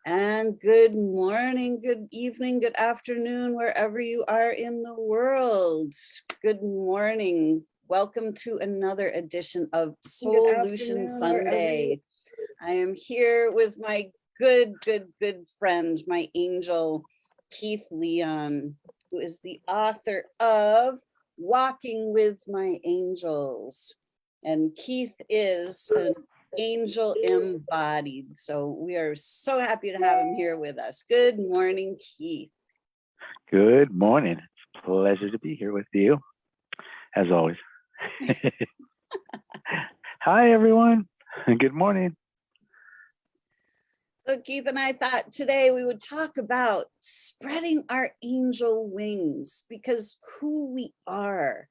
And good morning, good evening, good afternoon, wherever you are in the world. Good morning. Welcome to another edition of Solution Sunday. I am here with my good friend, my angel, Keith Leon, who is the author of Walking with My Angels. And Keith is an angel embodied. So we are so happy to have him here with us. Good morning, Keith. Good morning. It's a pleasure to be here with you, as always. Hi, everyone. Good morning. So Keith and I thought today we would talk about spreading our angel wings, because who we are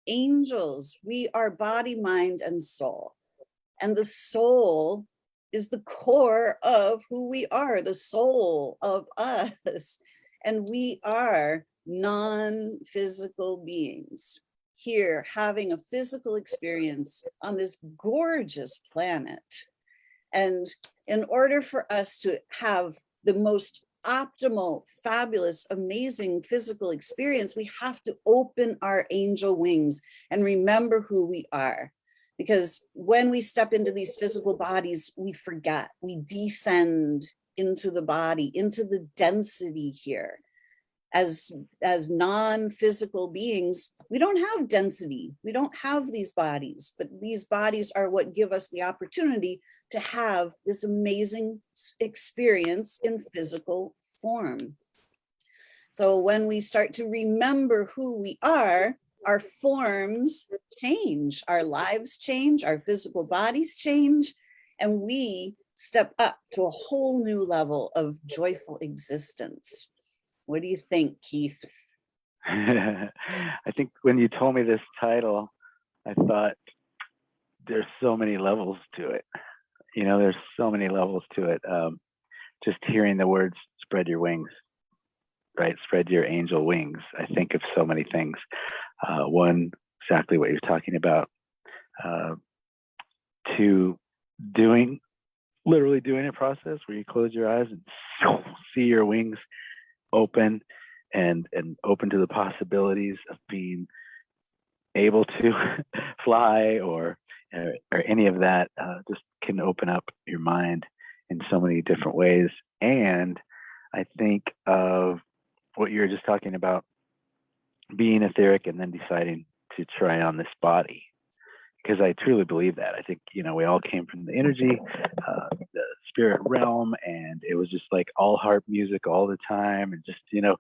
angels. We are body, mind, and soul. And the soul is the core of who we are, the soul of us. And we are non-physical beings here having a physical experience on this gorgeous planet. And in order for us to have the most optimal, fabulous, amazing physical experience, we have to open our angel wings and remember who we are. Because when we step into these physical bodies, we forget, we descend into the body, into the density here. As non-physical beings, we don't have density. We don't have these bodies, but these bodies are what give us the opportunity to have this amazing experience in physical form. So when we start to remember who we are, our forms change, our lives change, our physical bodies change, and we step up to a whole new level of joyful existence. What do you think, Keith? I think when you told me this title, I thought there's so many levels to it. You know, there's so many levels to it. Just hearing the words, spread your wings, right? Spread your angel wings. I think of so many things. One, exactly what you're talking about. To literally doing a process where you close your eyes and see your wings open and open to the possibilities of being able to fly or any of that. Just can open up your mind in so many different ways. And I think of what you were just talking about, being etheric and then deciding to try on this body, because I truly believe that. I think, you know, we all came from the energy, the spirit realm, and it was just like all harp music all the time, and just, you know,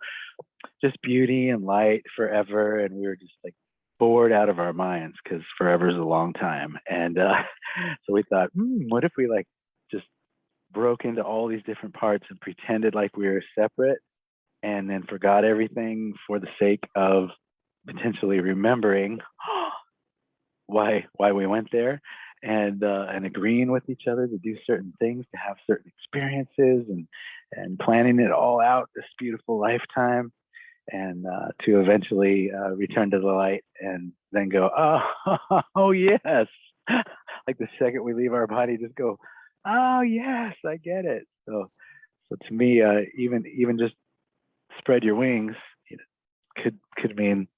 just beauty and light forever. And we were just like bored out of our minds, because forever is a long time. And so we thought, what if we like just broke into all these different parts and pretended like we were separate, and then forgot everything for the sake of potentially remembering why we went there, and agreeing with each other to do certain things, to have certain experiences, and planning it all out this beautiful lifetime, and to eventually return to the light and then go, oh yes, like the second we leave our body, just go, oh yes, I get it. So to me, even just spread your wings, you know, could mean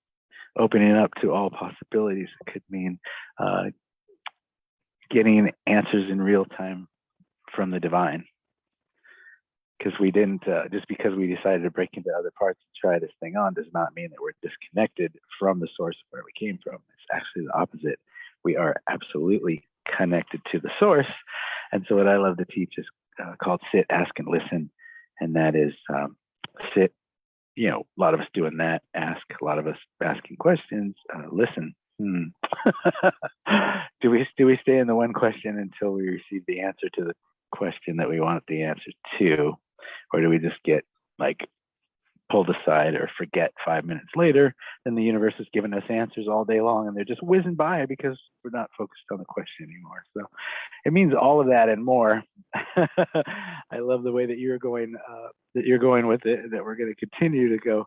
opening up to all possibilities. It could mean getting answers in real time from the divine. Because we didn't, just because we decided to break into other parts and try this thing on, does not mean that we're disconnected from the source where we came from. It's actually the opposite. We are absolutely connected to the source. And so what I love to teach is called sit, ask, and listen. And that is sit, you know, a lot of us doing that, ask, a lot of us asking questions, listen. Do we stay in the one question until we receive the answer to the question that we want the answer to, or do we just get like pulled aside or forget 5 minutes later, then the universe has given us answers all day long and they're just whizzing by because we're not focused on the question anymore? So it means all of that and more. I love the way that you're going with it, that we're going to continue to go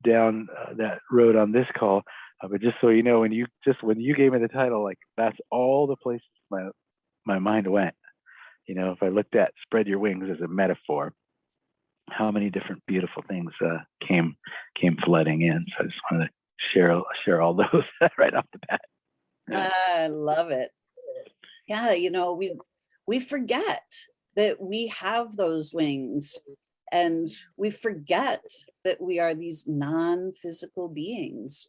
down that road on this call. But just so you know, when you gave me the title, like that's all the places my mind went. If I looked at spread your wings as a metaphor, how many different beautiful things came flooding in. So I just wanted to share all those right off the bat. I love it. Yeah, we forget that we have those wings, and we forget that we are these non-physical beings.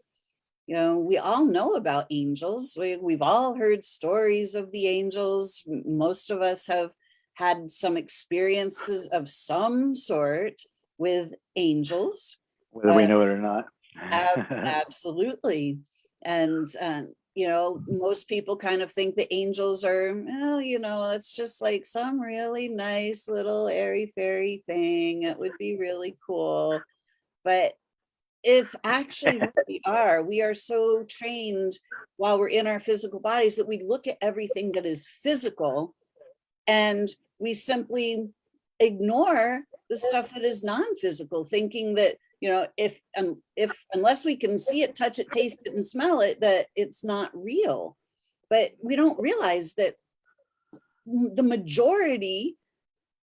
We all know about angels. We've all heard stories of the angels. Most of us have had some experiences of some sort with angels. Whether we know it or not. Absolutely. And, most people kind of think the angels are, it's just like some really nice little airy fairy thing. It would be really cool. But it's actually who we are. We are so trained while we're in our physical bodies that we look at everything that is physical and we simply ignore the stuff that is non-physical, thinking that, if unless we can see it, touch it, taste it, and smell it, that it's not real. But we don't realize that the majority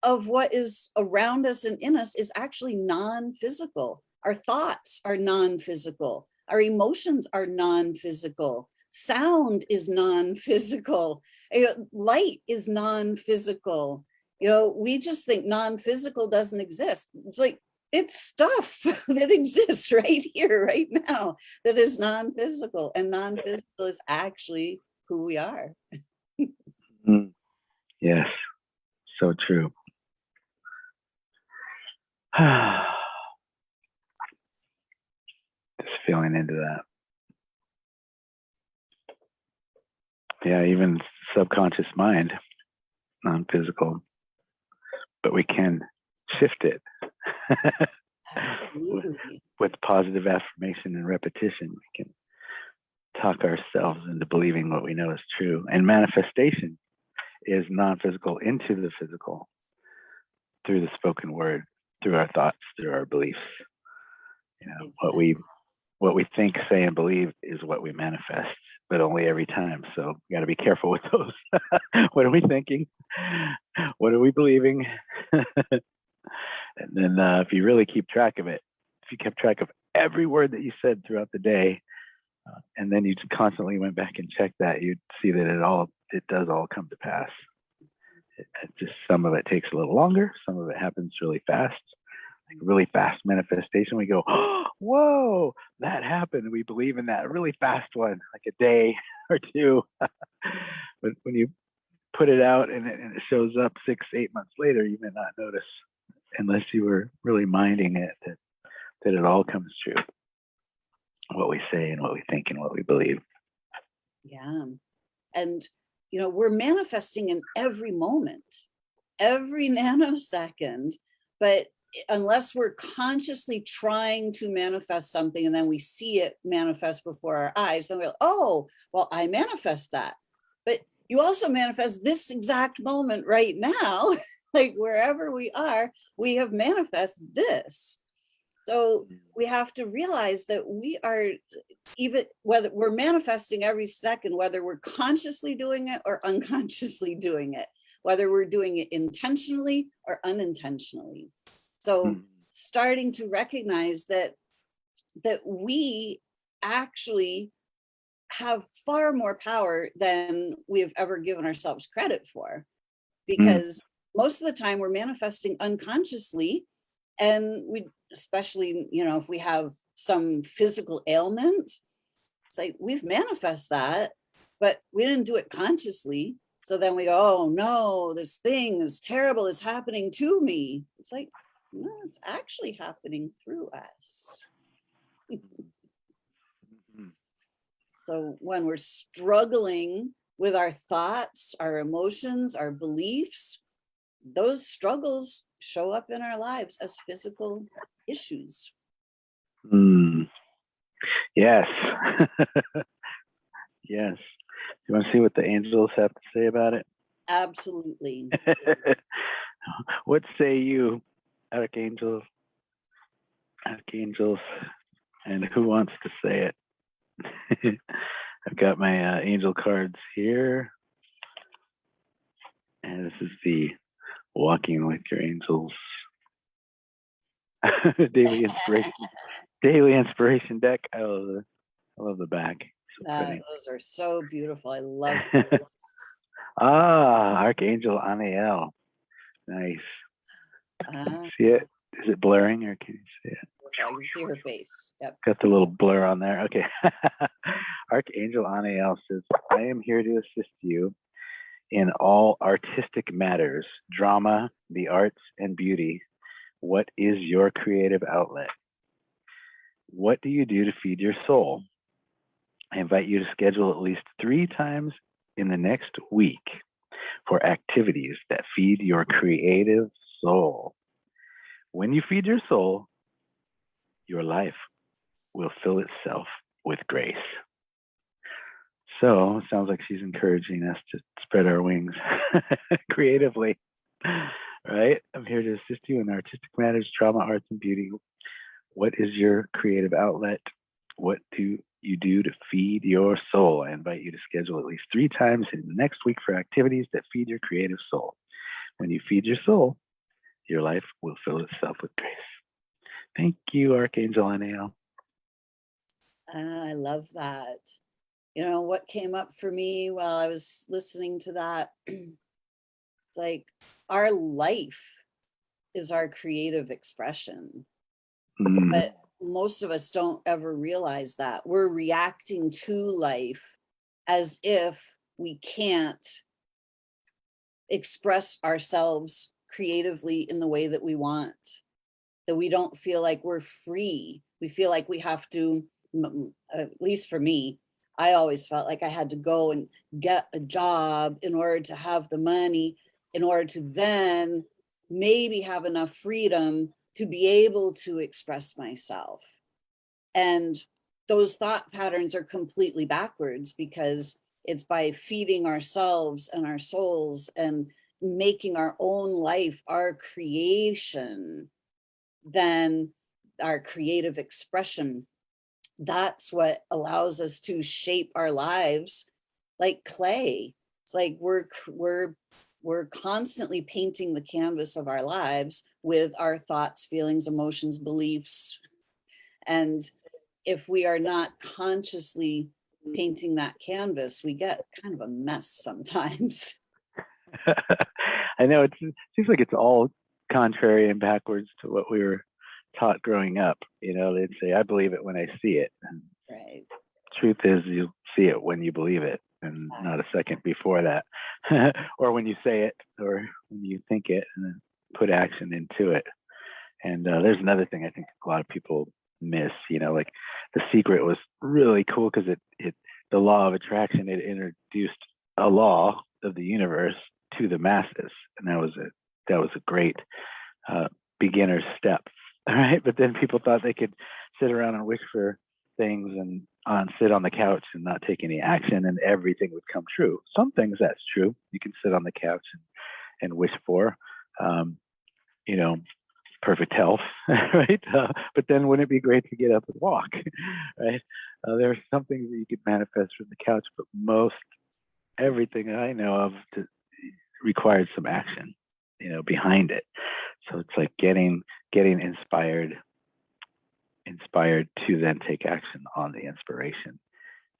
of what is around us and in us is actually non-physical. Our thoughts are non-physical. Our emotions are non-physical. Sound is non-physical. Light is non-physical. We just think non-physical doesn't exist. It's like, it's stuff that exists right here, right now, that is non-physical, and non-physical is actually who we are. Yes, so true. Just feeling into that. Yeah, even subconscious mind, non-physical, but we can shift it. Absolutely. With positive affirmation and repetition, we can talk ourselves into believing what we know is true. And manifestation is non-physical into the physical through the spoken word, through our thoughts, through our beliefs. Exactly. What we think, say, and believe is what we manifest, but only every time. So we got to be careful with those. What are we thinking? What are we believing? And then if you really keep track of it, if you kept track of every word that you said throughout the day, and then you just constantly went back and checked that, you'd see that it does all come to pass. It just, some of it takes a little longer, some of it happens really fast. Like really fast manifestation, we go, oh, whoa, that happened. We believe in that really fast one, like a day or two. But when you put it out and it shows up 6-8 months later, you may not notice, unless you were really minding it, that it all comes true. What we say and what we think and what we believe. Yeah. And, we're manifesting in every moment, every nanosecond, but unless we're consciously trying to manifest something and then we see it manifest before our eyes, then we're like, oh, well, I manifest that. But you also manifest this exact moment right now, like wherever we are, we have manifest this. So we have to realize that we are, even whether we're manifesting every second, whether we're consciously doing it or unconsciously doing it, whether we're doing it intentionally or unintentionally. So starting to recognize that we actually have far more power than we've ever given ourselves credit for, because most of the time we're manifesting unconsciously, and we, especially, if we have some physical ailment, it's like we've manifest that, but we didn't do it consciously. So then we go, oh no, this thing is terrible, it's happening to me. It's like, no, it's actually happening through us. So when we're struggling with our thoughts, our emotions, our beliefs, those struggles show up in our lives as physical issues. Yes. Yes. You want to see what the angels have to say about it? Absolutely. What say you, archangels? Archangels, and who wants to say it? I've got my angel cards here. And this is the Walking with Your Angels daily inspiration deck. I love the back. So pretty. Those are so beautiful. I love those. Archangel Anael. Nice. See it? Is it blurring or can you see it? I can see her face. Yep. Got the little blur on there. Okay. Archangel Anael says, I am here to assist you in all artistic matters, drama, the arts, and beauty. What is your creative outlet? What do you do to feed your soul? I invite you to schedule at least 3 times in the next week for activities that feed your creative soul. When you feed your soul, your life will fill itself with grace. So it sounds like she's encouraging us to spread our wings creatively, right? I'm here to assist you in artistic matters, drama, arts, and beauty. What is your creative outlet? What do you do to feed your soul? I invite you to schedule at least 3 times in the next week for activities that feed your creative soul. When you feed your soul, your life will fill itself with grace. Thank you, Archangel Anael. I love that. You know, what came up for me while I was listening to that, it's like our life is our creative expression. But most of us don't ever realize that. We're reacting to life as if we can't express ourselves creatively in the way that we want, that we don't feel like we're free. We feel like we have to, at least for me, I always felt like I had to go and get a job in order to have the money, in order to then maybe have enough freedom to be able to express myself. And those thought patterns are completely backwards, because it's by feeding ourselves and our souls and making our own life our creation, then our creative expression, that's what allows us to shape our lives like clay. It's like we're constantly painting the canvas of our lives with our thoughts, feelings, emotions, beliefs. And if we are not consciously painting that canvas, we get kind of a mess sometimes. I know it seems like it's all contrary and backwards to what we were taught growing up. You know, they'd say, I believe it when I see it. And Right. truth is, you see it when you believe it, and not a second before that. Or when you say it, or when you think it, and then put action into it. And there's another thing I think a lot of people miss. You know, like The Secret was really cool because it the law of attraction, it introduced a law of the universe to the masses, and that was a great beginner step. All right, but then people thought they could sit around and wish for things and sit on the couch and not take any action, and everything would come true. Some things that's true. You can sit on the couch and wish for, you know, perfect health, right? But then wouldn't it be great to get up and walk, right? There are some things that you could manifest from the couch, but everything I know of required some action, you know, behind it. So it's like getting inspired to then take action on the inspiration.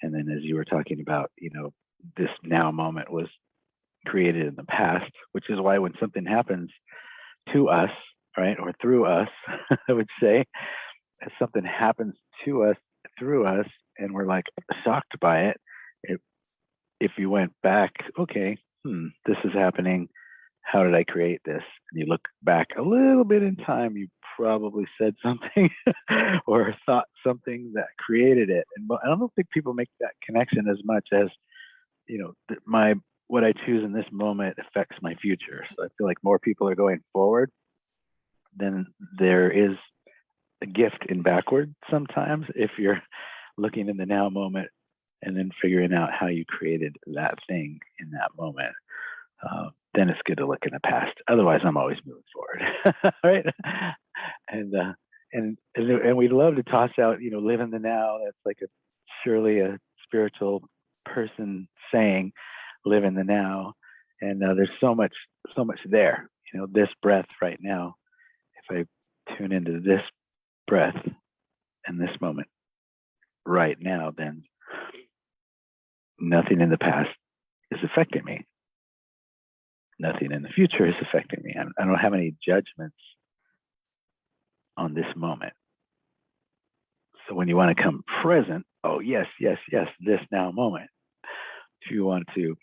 And then, as you were talking about, you know, this now moment was created in the past, which is why when something happens to us, right, or through us, I would say, as something happens to us through us, and we're like shocked by it, if you went back, okay, this is happening. How did I create this? And you look back a little bit in time, you probably said something or thought something that created it. And I don't think people make that connection as much as, you know, what I choose in this moment affects my future. So I feel like more people are going forward than there is a gift in backward sometimes, if you're looking in the now moment and then figuring out how you created that thing in that moment. Then it's good to look in the past. Otherwise, I'm always moving forward, right? And we love to toss out, you know, live in the now. That's like surely a spiritual person saying, live in the now. And there's so much there. This breath right now, if I tune into this breath and this moment right now, then nothing in the past is affecting me. Nothing in the future is affecting me. I don't have any judgments on this moment. So when you want to come present, oh, yes, this now moment. If you want to,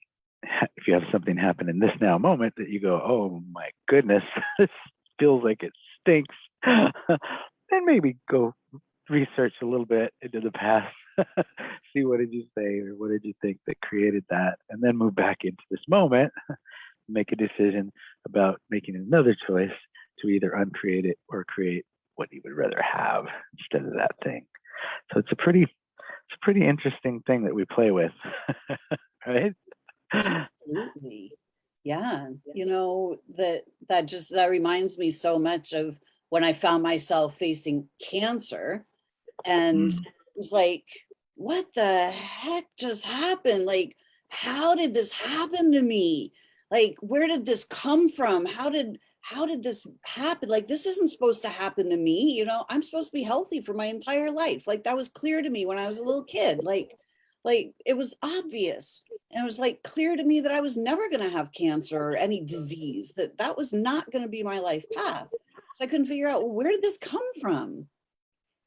if you have something happen in this now moment that you go, oh my goodness, this feels like it stinks, then maybe go research a little bit into the past, see what did you say or what did you think that created that, and then move back into this moment, make a decision about making another choice to either uncreate it or create what you would rather have instead of that thing. So it's a pretty interesting thing that we play with, right? Absolutely. Yeah. That reminds me so much of when I found myself facing cancer, and it was like, what the heck just happened? Like, how did this happen to me? Like, where did this come from? How did this happen? Like, this isn't supposed to happen to me. I'm supposed to be healthy for my entire life. Like, that was clear to me when I was a little kid. Like it was obvious. And it was like clear to me that I was never going to have cancer or any disease, that was not going to be my life path. So I couldn't figure out, well, where did this come from?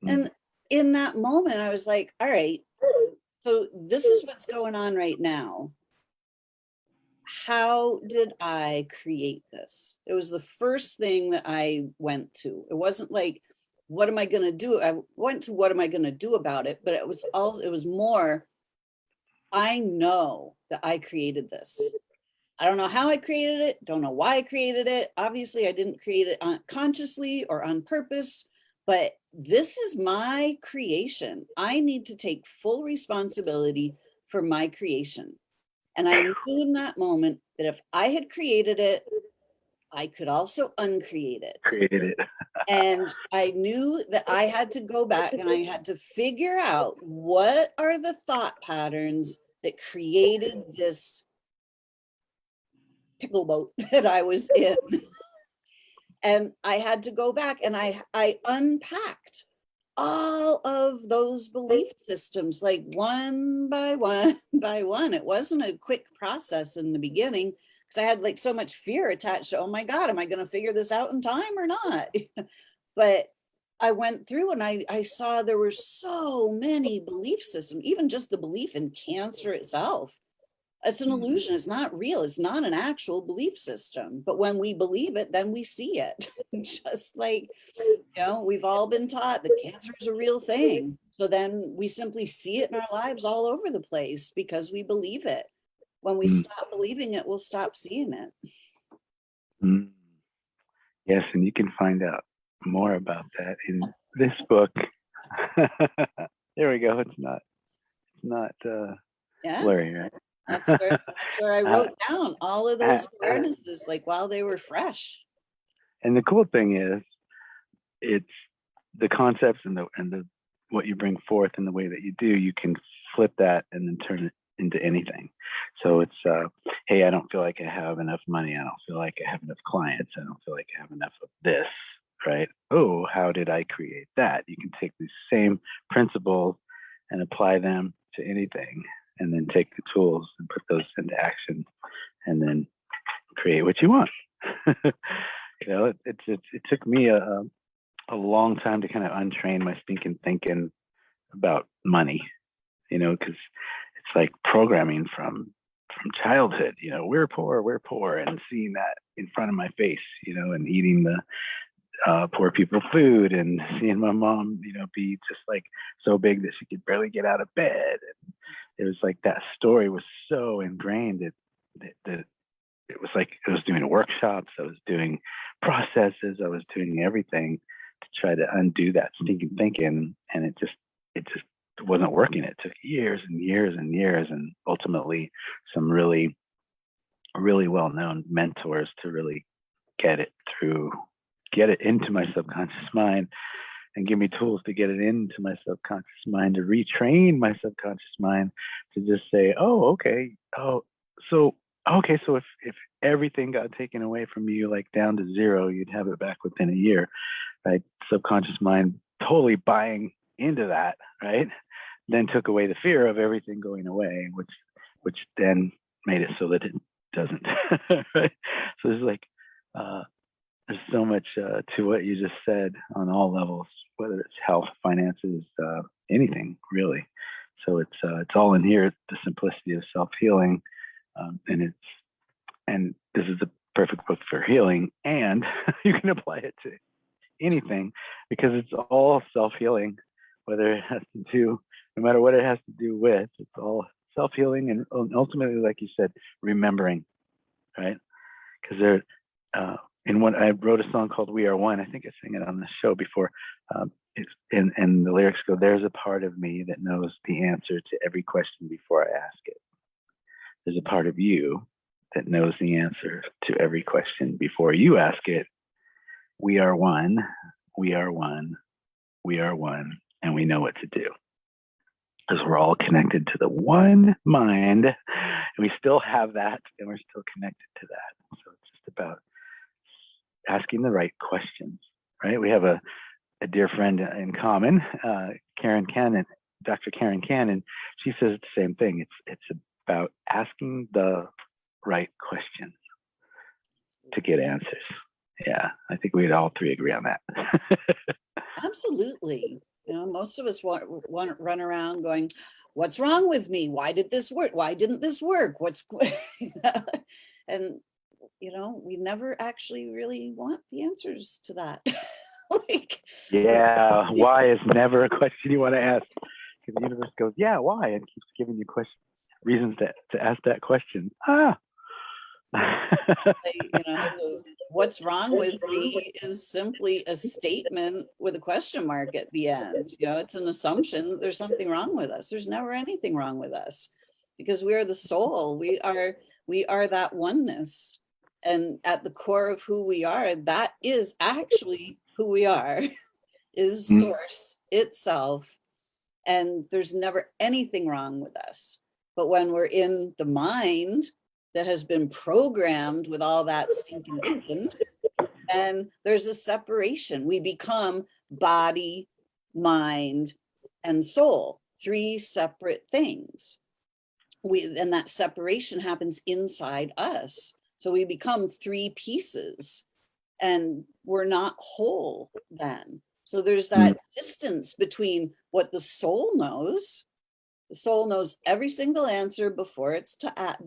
And in that moment, I was like, all right, so this is what's going on right now. How did I create this? It was the first thing that I went to. It wasn't like, what am I going to do? I went to, what am I going to do about it? But it was more, I know that I created this. I don't know how I created it. Don't know why I created it. Obviously, I didn't create it consciously or on purpose, but this is my creation. I need to take full responsibility for my creation. And I knew in that moment that if I had created it, I could also uncreate it. Created it. And I knew that I had to go back and I had to figure out what are the thought patterns that created this pickle boat that I was in. And I had to go back and I unpacked all of those belief systems, like one by one by one. It wasn't a quick process in the beginning because I had like so much fear attached to, oh my God, am I going to figure this out in time or not? But I went through and I saw there were so many belief systems, even just the belief in cancer itself. It's an illusion. It's not real. It's not an actual belief system. But when we believe it, then we see it. Just like, we've all been taught that cancer is a real thing. So then we simply see it in our lives all over the place because we believe it. When we stop believing it, we'll stop seeing it. Yes, and you can find out more about that in this book. There we go. It's not blurry, right? That's where I wrote down all of those awarenesses, like while they were fresh. And the cool thing is, it's the concepts and the what you bring forth in the way that you do. You can flip that and then turn it into anything. So it's, hey, I don't feel like I have enough money. I don't feel like I have enough clients. I don't feel like I have enough of this, right? Oh, how did I create that? You can take these same principles and apply them to anything, and then take the tools and put those into action, and then create what you want. It took me a long time to kind of untrain my stinking thinking about money, because it's like programming from childhood. We're poor, and seeing that in front of my face, and eating the poor people food, and seeing my mom, be just like so big that she could barely get out of bed. And it was like that story was so ingrained that it was like I was doing workshops, I was doing processes, I was doing everything to try to undo that stinking thinking, and it just wasn't working. It took years and years and years, and ultimately some really, really well-known mentors to really get it into my subconscious mind, and give me tools to get it into my subconscious mind, to retrain my subconscious mind to just say, oh, okay, oh, so okay, so if everything got taken away from you, like down to zero, you'd have it back within a year, right? Subconscious mind totally buying into that, right? Then took away the fear of everything going away, which then made it so that it doesn't, right? So there's like, there's so much to what you just said on all levels, whether it's health, finances, anything really. So it's all in here. The simplicity of self-healing, and this is the perfect book for healing, and you can apply it to anything because it's all self-healing, whether it has to do, no matter what it has to do with, it's all self-healing and ultimately, like you said, remembering, right? Because there, in one, I wrote a song called "We Are One." I think I sang it on the show before. And the lyrics go, "There's a part of me that knows the answer to every question before I ask it. There's a part of you that knows the answer to every question before you ask it. We are one, we are one, we are one, and we know what to do." Because we're all connected to the one mind, and we still have that, and we're still connected to that. So it's just about asking the right questions, right? We have a dear friend in common, Karen Cannon, Dr. Karen Cannon. She says the same thing. It's about asking the right questions to get answers. Yeah, I think we'd all three agree on that. Absolutely. You know, most of us want to run around going, what's wrong with me? Why did this work? Why didn't this work? What's, and, you know, we never actually really want the answers to that. Like, yeah, why is never a question you want to ask. Because the universe goes, yeah, why? And keeps giving you reasons to ask that question. you know, what's wrong with me is simply a statement with a question mark at the end. You know, it's an assumption that there's something wrong with us. There's never anything wrong with us because we are the soul. We are that oneness. And at the core of who we are, that is actually who we are, is source itself. And there's never anything wrong with us. But when we're in the mind that has been programmed with all that stinking thinking, and there's a separation. We become body, mind, and soul, three separate things. And that separation happens inside us. So we become three pieces and we're not whole then. So there's that distance between what the soul knows. The soul knows every single answer before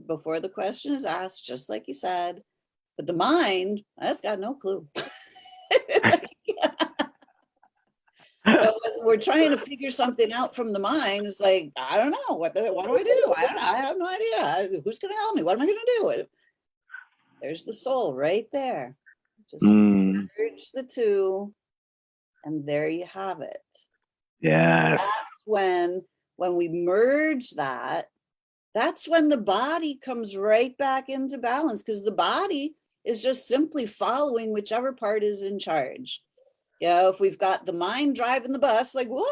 before the question is asked, just like you said. But the mind, that's got no clue. So we're trying to figure something out from the mind. It's like, I don't know. What do I do? I have no idea. Who's going to help me? What am I going to do? There's the soul right there. Just merge the two, and there you have it. Yeah. That's when we merge that, that's when the body comes right back into balance, because the body is just simply following whichever part is in charge. You know, if we've got the mind driving the bus, like, whoa,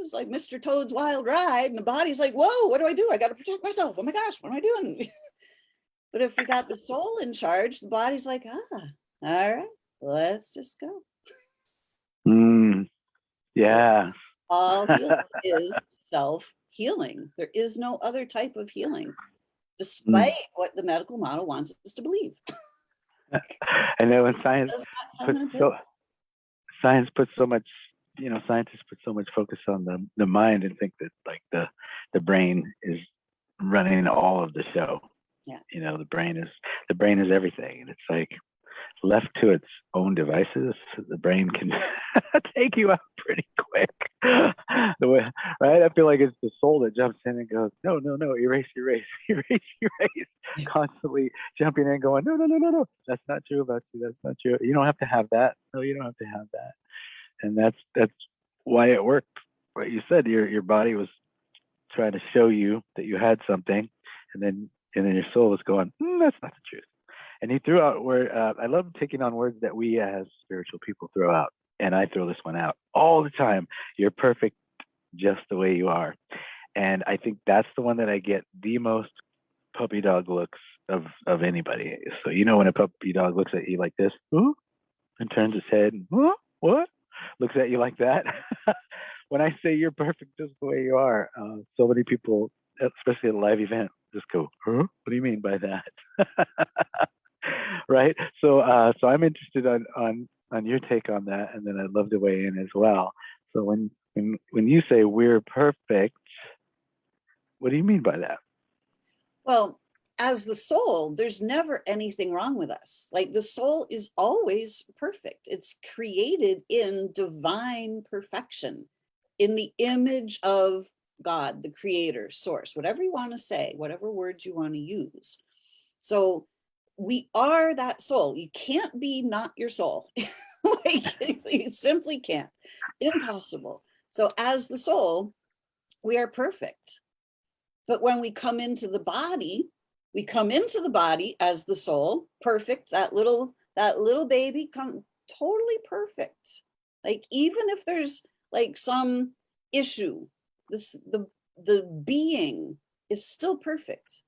it's like Mr. Toad's Wild Ride, and the body's like, whoa, what do? I got to protect myself. Oh my gosh, what am I doing? But if we got the soul in charge, the body's like, all right, let's just go. Yeah. So all healing is self-healing. There is no other type of healing, despite what the medical model wants us to believe. I know, when scientists put so much, scientists put so much focus on the mind and think that like the brain is running all of the show. Yeah. You know, the brain is everything. And it's like, left to its own devices, the brain can take you out pretty quick. Right? I feel like it's the soul that jumps in and goes, no, erase, constantly jumping in and going, no, that's not true about you. That's not true. You don't have to have that. No, you don't have to have that. And that's why it worked. What you said, your body was trying to show you that you had something, and then your soul was going, that's not the truth. And he threw out I love taking on words that we as spiritual people throw out. And I throw this one out all the time. You're perfect just the way you are. And I think that's the one that I get the most puppy dog looks of anybody. So you know when a puppy dog looks at you like this, ooh, and turns its head, and, what? Looks at you like that. When I say you're perfect just the way you are, so many people, especially at a live event, just go, huh? What do you mean by that? Right? So I'm interested on your take on that, and then I'd love to weigh in as well. So when you say we're perfect, what do you mean by that? Well, as the soul, there's never anything wrong with us. Like the soul is always perfect. It's created in divine perfection, in the image of God, the creator, source, whatever you want to say, whatever words you want to use. So we are that soul. You can't be not your soul. Like you simply can't. Impossible. So as the soul, we are perfect. But when we come into the body, we come into the body as the soul, perfect. That little baby come totally perfect. Like even if there's like some issue, the being is still perfect.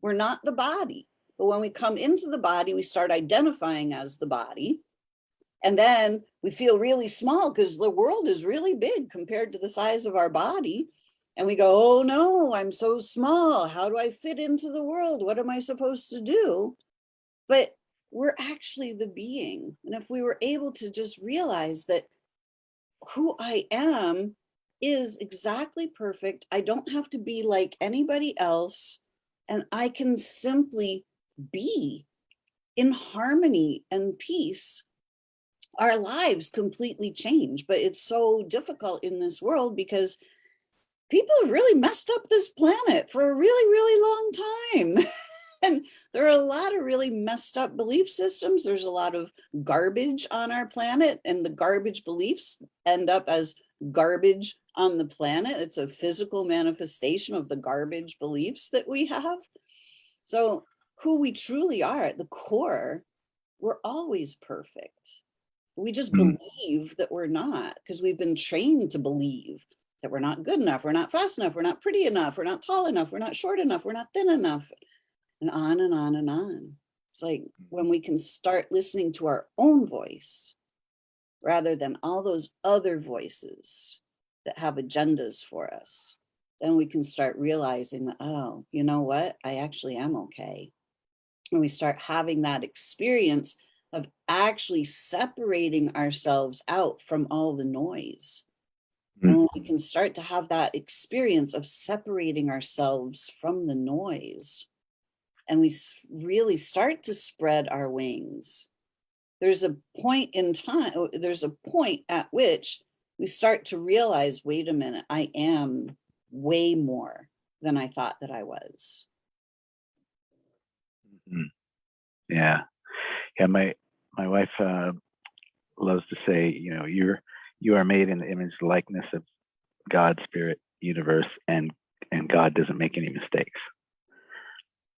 We're not the body. But when we come into the body, we start identifying as the body. And then we feel really small because the world is really big compared to the size of our body. And we go, oh no, I'm so small. How do I fit into the world? What am I supposed to do? But we're actually the being. And if we were able to just realize that who I am is exactly perfect, I don't have to be like anybody else. And I can simply be in harmony and peace, our lives completely change. But it's so difficult in this world because people have really messed up this planet for a really, really long time. And there are a lot of really messed up belief systems. There's a lot of garbage on our planet, and the garbage beliefs end up as garbage on the planet. It's a physical manifestation of the garbage beliefs that we have. So who we truly are at the core, we're always perfect. We just believe that we're not because we've been trained to believe that we're not good enough, we're not fast enough, we're not pretty enough, we're not tall enough, we're not short enough, we're not thin enough, and on and on and on. It's like when we can start listening to our own voice rather than all those other voices that have agendas for us, then we can start realizing that, oh, you know what? I actually am okay. And we start having that experience of actually separating ourselves out from all the noise. And when we can start to have that experience of separating ourselves from the noise, and we really start to spread our wings, there's a point in time, there's a point at which we start to realize, wait a minute, I am way more than I thought that I was. Yeah. Yeah. My wife loves to say, you are made in the image likeness of God, spirit, universe, and God doesn't make any mistakes.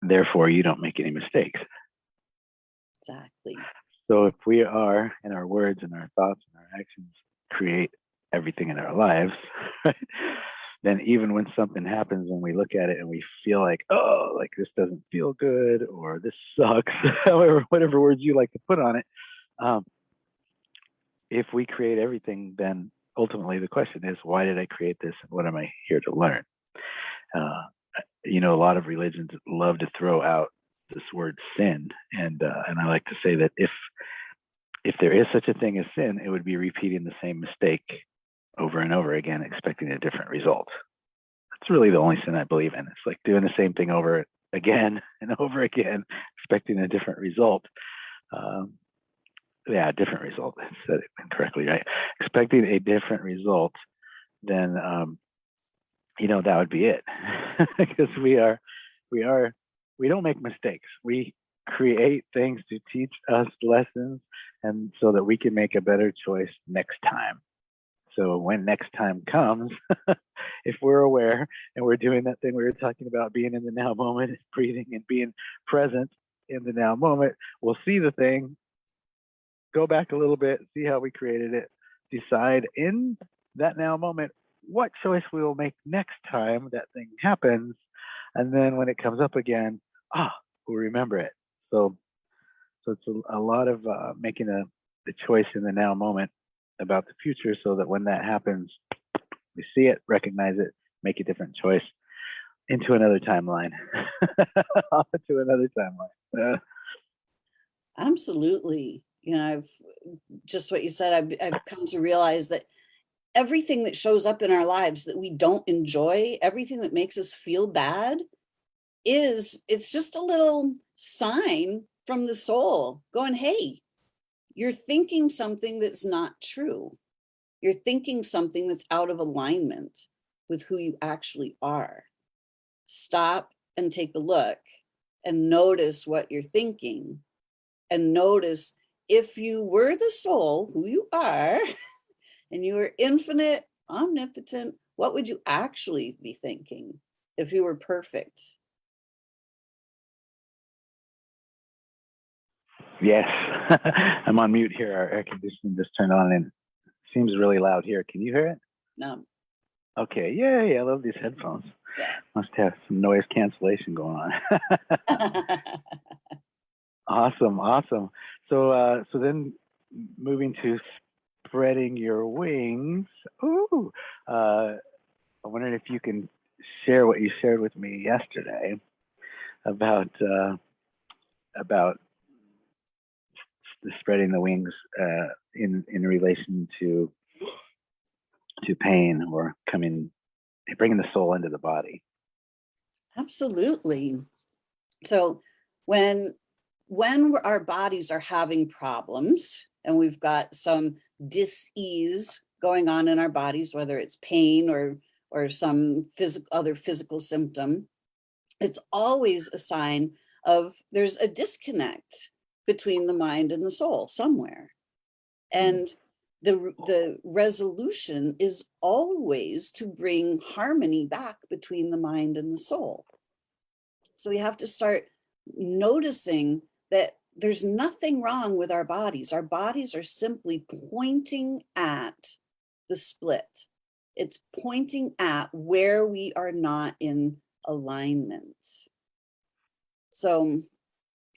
Therefore, you don't make any mistakes. Exactly. So if we are, in our words and our thoughts and our actions, create everything in our lives, right? Then even when something happens and we look at it and we feel like, oh, like this doesn't feel good, or this sucks, however, whatever words you like to put on it, if we create everything, then ultimately the question is, why did I create this? And what am I here to learn? A lot of religions love to throw out this word sin, and I like to say that if there is such a thing as sin, it would be repeating the same mistake over and over again, expecting a different result. That's really the only sin I believe in. It's like doing the same thing over again and over again, expecting a different result. Different result. I said it incorrectly, right? Expecting a different result, then that would be it. Because we don't make mistakes. We create things to teach us lessons, and so that we can make a better choice next time. So when next time comes, if we're aware and we're doing that thing we were talking about, being in the now moment, breathing and being present in the now moment, we'll see the thing, go back a little bit, see how we created it, decide in that now moment what choice we will make next time that thing happens, And then when it comes up again, we'll remember it. So it's a lot of making the choice in the now moment about the future, so that when that happens, we see it, recognize it, make a different choice into another timeline. To another timeline. Absolutely. I've just what you said, I've come to realize that everything that shows up in our lives that we don't enjoy, everything that makes us feel bad, it's just a little sign from the soul going, hey, you're thinking something that's not true. You're thinking something that's out of alignment with who you actually are. Stop and take a look and notice what you're thinking, and notice, if you were the soul, who you are, and you were infinite, omnipotent, what would you actually be thinking if you were perfect? Yes. I'm on mute here. Our air conditioning just turned on and it seems really loud here. Can you hear it? No. Okay. Yay. I love these headphones. Yeah. Must have some noise cancellation going on. Awesome. So then moving to spreading your wings. Ooh. I'm wondering if you can share what you shared with me yesterday about the spreading the wings in relation to pain, or bringing the soul into the body. Absolutely. So when our bodies are having problems and we've got some dis-ease going on in our bodies, whether it's pain or some other physical symptom, it's always a sign of there's a disconnect between the mind and the soul somewhere. And the resolution is always to bring harmony back between the mind and the soul. So we have to start noticing that there's nothing wrong with our bodies. Our bodies are simply pointing at the split. It's pointing at where we are not in alignment. So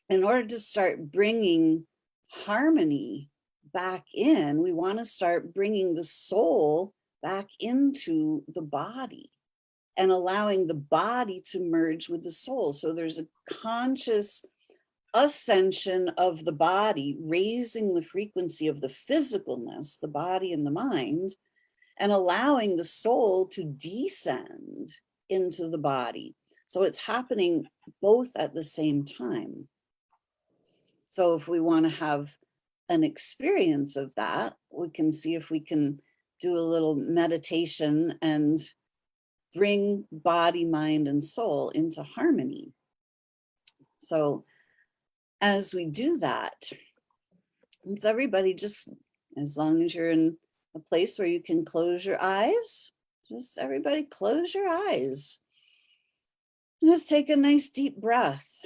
in order to start bringing harmony back in, we want to start bringing the soul back into the body and allowing the body to merge with the soul. So there's a conscious ascension of the body, raising the frequency of the physicalness, the body and the mind, and allowing the soul to descend into the body. So it's happening both at the same time. So if we want to have an experience of that, we can see if we can do a little meditation and bring body, mind, and soul into harmony. So as we do that, it's everybody just, as long as you're in a place where you can close your eyes, just everybody close your eyes. Just take a nice deep breath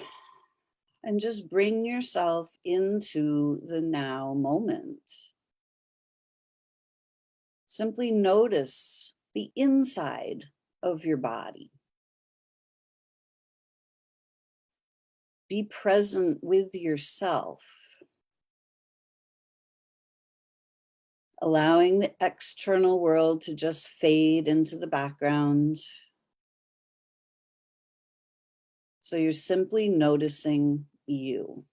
and just bring yourself into the now moment. Simply notice the inside of your body. Be present with yourself, allowing the external world to just fade into the background. So you're simply noticing you.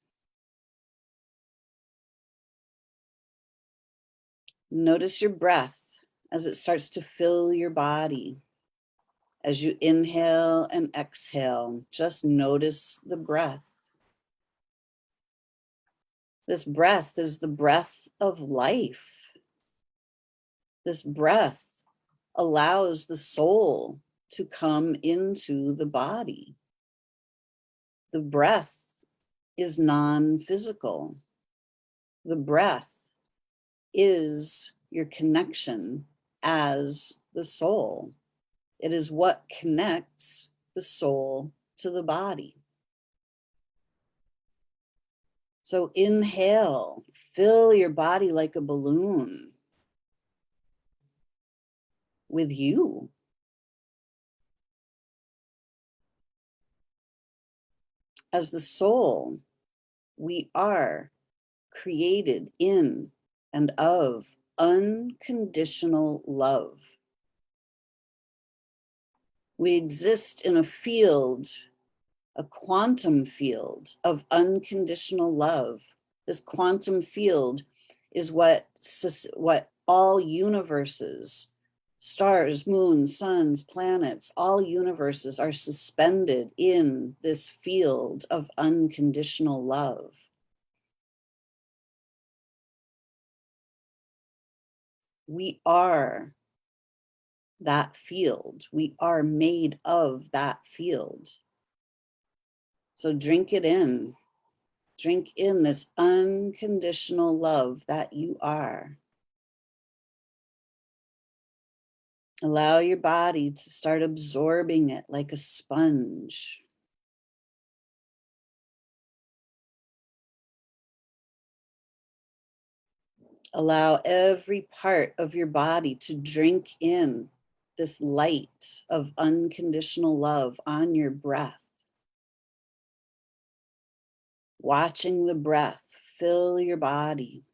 Notice your breath as it starts to fill your body. As you inhale and exhale, just notice the breath. This breath is the breath of life. This breath allows the soul to come into the body. The breath is non-physical. The breath is your connection as the soul. It is what connects the soul to the body. So inhale, fill your body like a balloon with you. As the soul, we are created in and of unconditional love. We exist in a field, a quantum field of unconditional love. This quantum field is what all universes, stars, moons, suns, planets, all universes are suspended in this field of unconditional love. We are that field. We are made of that field. So drink it in. Drink in this unconditional love that you are. Allow your body to start absorbing it like a sponge. Allow every part of your body to drink in this light of unconditional love on your breath. Watching the breath fill your body.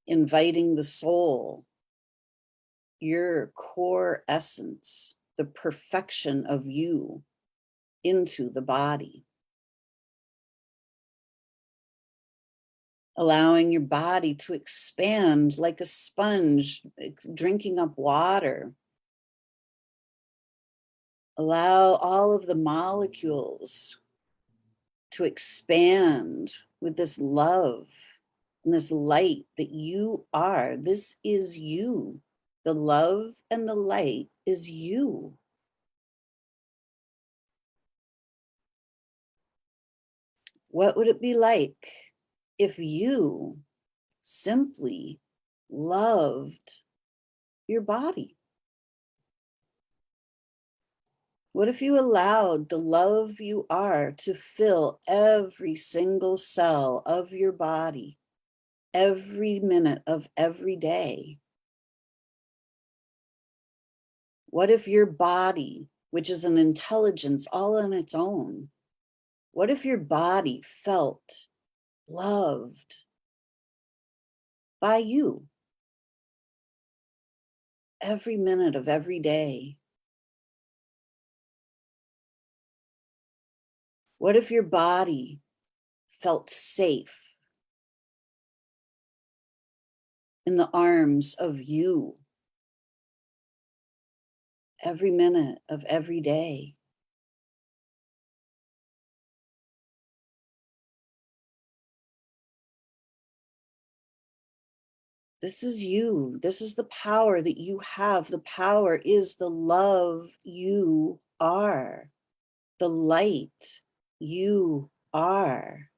Inviting the soul, your core essence, the perfection of you, into the body. Allowing your body to expand like a sponge, drinking up water. Allow all of the molecules to expand with this love and this light that you are. This is you. The love and the light is you. What would it be like if you simply loved your body? What if you allowed the love you are to fill every single cell of your body, every minute of every day? What if your body, which is an intelligence all on its own, what if your body felt loved by you every minute of every day? What if your body felt safe in the arms of you every minute of every day? This is you. This is the power that you have. The power is the love you are, the light you are.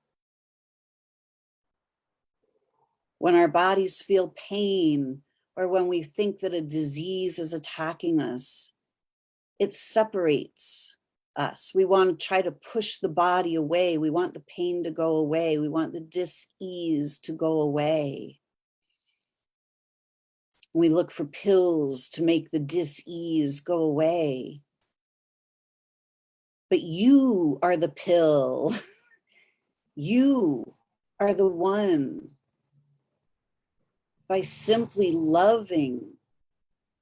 When our bodies feel pain, or when we think that a disease is attacking us, it separates us. We want to try to push the body away. We want the pain to go away. We want the dis-ease to go away. We look for pills to make the dis-ease go away. But you are the pill. You are the one. By simply loving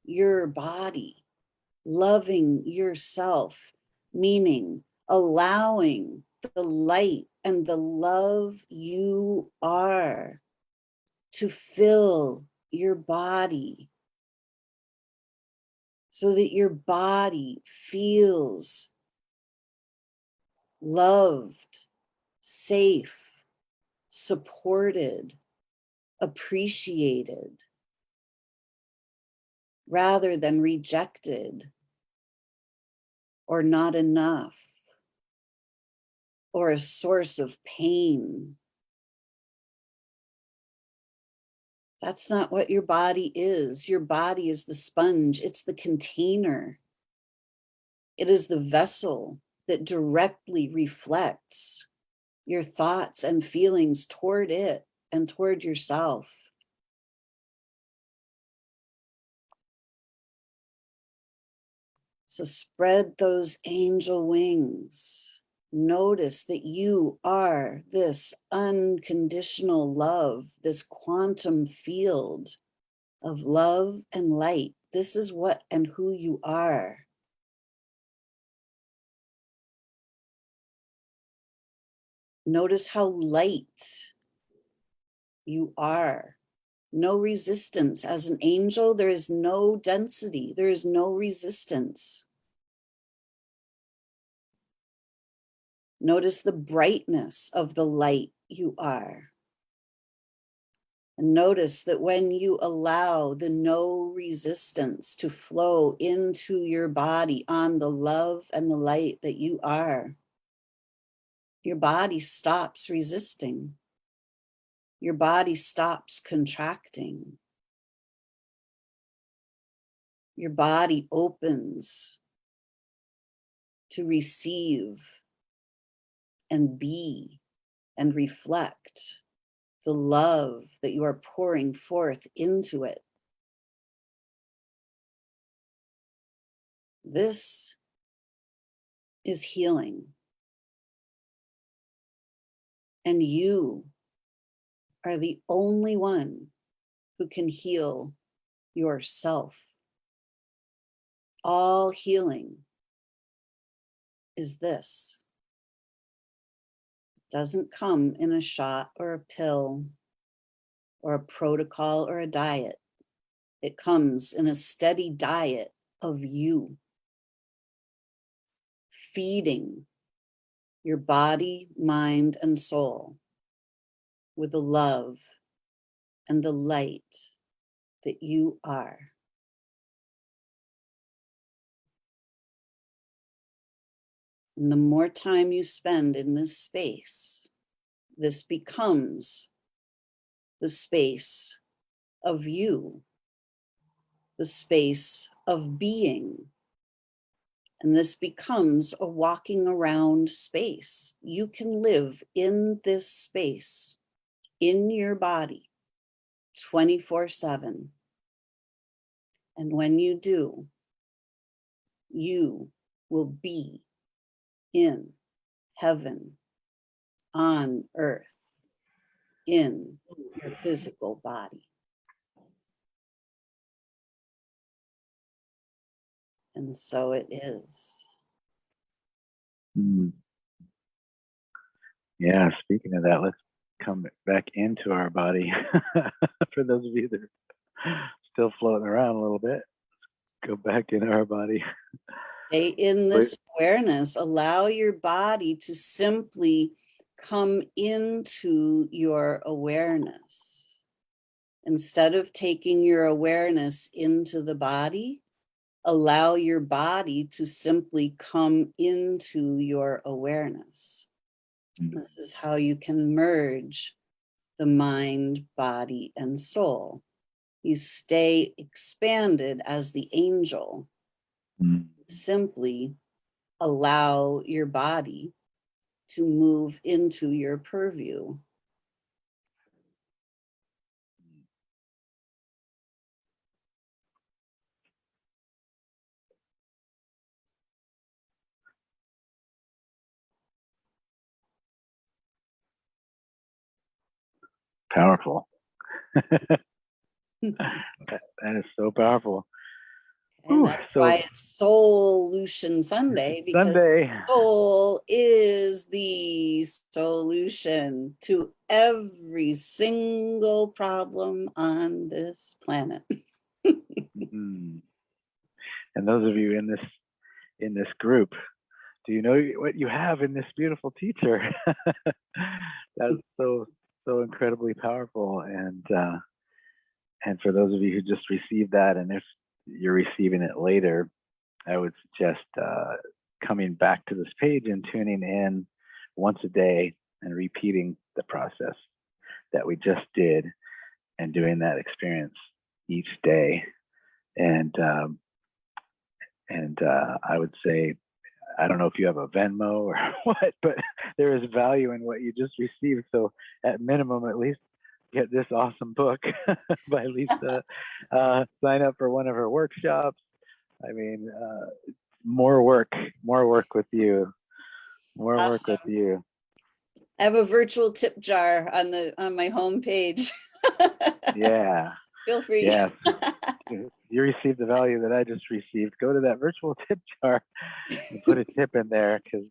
your body, loving yourself, meaning allowing the light and the love you are to fill your body so that your body feels loved, safe, supported, appreciated, rather than rejected or not enough or a source of pain. That's not what your body is. Your body is the sponge. It's the container. It is the vessel that directly reflects your thoughts and feelings toward it and toward yourself. So spread those angel wings. Notice that you are this unconditional love, this quantum field of love and light. This is what and who you are. Notice how light you are. No resistance. As an angel, there is no density. There is no resistance. Notice the brightness of the light you are. And notice that when you allow the no resistance to flow into your body on the love and the light that you are, your body stops resisting. Your body stops contracting. Your body opens to receive and be and reflect the love that you are pouring forth into it. This is healing. And you are the only one who can heal yourself. All healing is this. It doesn't come in a shot or a pill or a protocol or a diet. It comes in a steady diet of you, feeding your body, mind, and soul with the love and the light that you are. And the more time you spend in this space, this becomes the space of you, the space of being. And this becomes a walking around space. You can live in this space, in your body, 24/7. And when you do, you will be in heaven, on earth, in your physical body. And so it is. Mm. Yeah, speaking of that, let's come back into our body. For those of you that are still floating around a little bit, go back into our body. Stay in this awareness. Allow your body to simply come into your awareness. Instead of taking your awareness into the body, allow your body to simply come into your awareness. This is how you can merge the mind, body, and soul. You stay expanded as the angel. Simply allow your body to move into your purview. Powerful. That is so powerful. And that's why it's Solution Sunday, because Sunday. soul is the solution to every single problem on this planet. Mm-hmm. And those of you in this group, do you know what you have in this beautiful teacher? That's so incredibly powerful. And for those of you who just received that, and if you're receiving it later, I would suggest coming back to this page and tuning in once a day and repeating the process that we just did and doing that experience each day. And I would say, I don't know if you have a Venmo or what, but there is value in what you just received. So at minimum, at least get this awesome book by Lisa. Sign up for one of her workshops. I mean, more work with you. More work with Awesome. you. I have a virtual tip jar on my homepage. Yeah. Feel free. Yes. If you received the value that I just received, go to that virtual tip jar and put a tip in there, because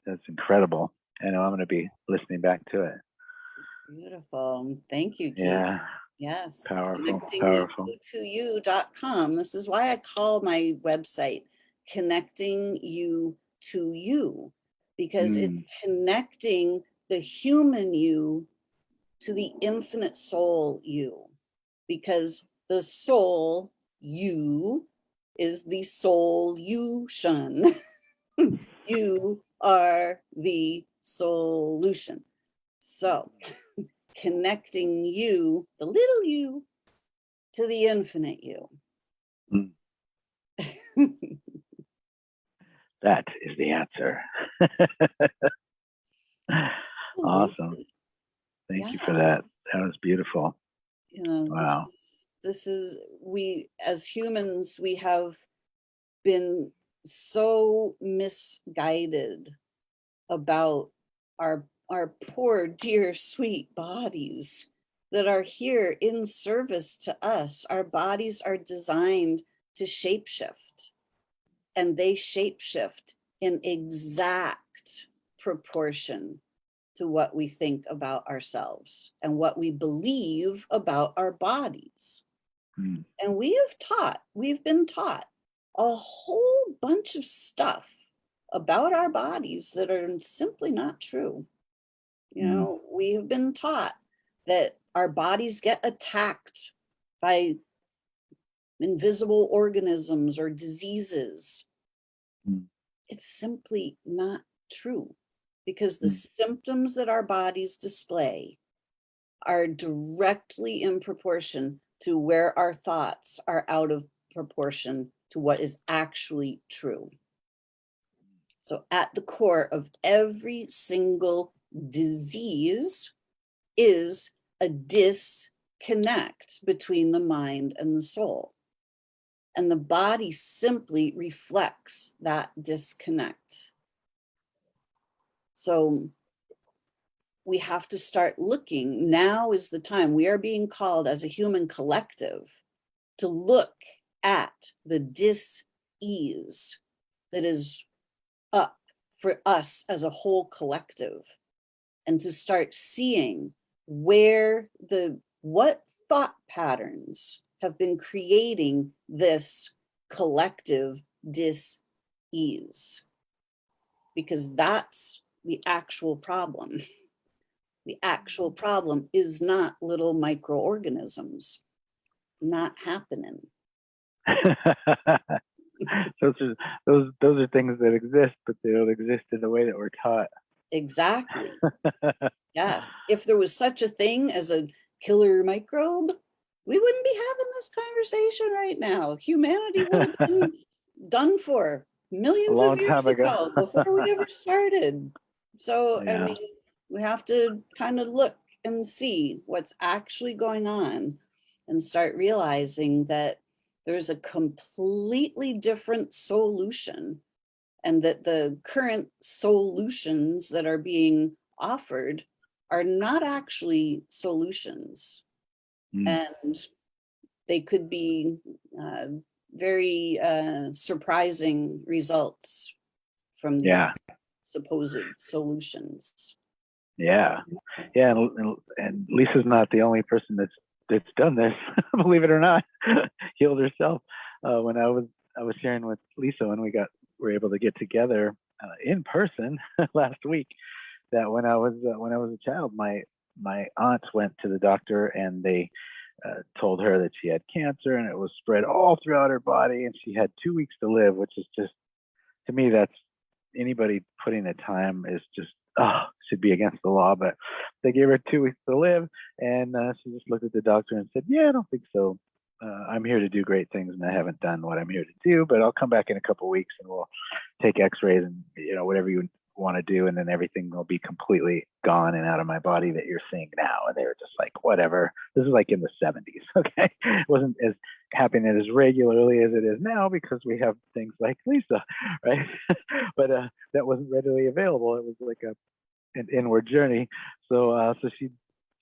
that's incredible. I know I'm going to be listening back to it. Beautiful. Thank you, Keith. Yeah. Yes. Powerful. Powerful. ConnectingYouToYou.com. This is why I call my website Connecting You to You, because it's connecting the human you to the infinite soul you, because the soul you is the solution. You are the solution. So connecting you, the little you, to the infinite you. That is the answer. Awesome. Thank you for that. That was beautiful. You know, wow. This is we as humans, we have been so misguided about our poor dear sweet bodies that are here in service to us. Our bodies are designed to shapeshift, and they shapeshift in exact proportion to what we think about ourselves and what we believe about our bodies. And we've been taught a whole bunch of stuff about our bodies that are simply not true. You know, we have been taught that our bodies get attacked by invisible organisms or diseases. It's simply not true, because the symptoms that our bodies display are directly in proportion to where our thoughts are out of proportion to what is actually true. So at the core of every single disease is a disconnect between the mind and the soul. And the body simply reflects that disconnect. So we have to start looking. Now is the time. We are being called as a human collective to look at the dis-ease that is up for us as a whole collective, and to start seeing what thought patterns have been creating this collective dis-ease, because that's the actual problem. The actual problem is not little microorganisms. Not happening. those are things that exist, but they don't exist in the way that we're taught. Exactly. Yes. If there was such a thing as a killer microbe, we wouldn't be having this conversation right now. Humanity would have been done for millions of years ago before we ever started. So, I mean, we have to kind of look and see what's actually going on and start realizing that there's a completely different solution, and that the current solutions that are being offered are not actually solutions. And they could be very surprising results from the supposed solutions. Yeah. And Lisa's not the only person that's done this, believe it or not. Healed herself. When I was sharing with Lisa when we were able to get together in person last week, that when I was a child, my aunt went to the doctor and they told her that she had cancer and it was spread all throughout her body and she had 2 weeks to live, which is just, to me, that's anybody putting the time is just should be against the law. But they gave her 2 weeks to live, and she just looked at the doctor and said, "Yeah, I don't think so. I'm here to do great things, and I haven't done what I'm here to do. But I'll come back in a couple of weeks, and we'll take X-rays and whatever you want to do, and then everything will be completely gone and out of my body that you're seeing now. And they were just like, whatever. This is like in the 70s. Okay. It wasn't as happening as regularly as it is now because we have things like Lisa, right? But that wasn't readily available. It was like an inward journey. So she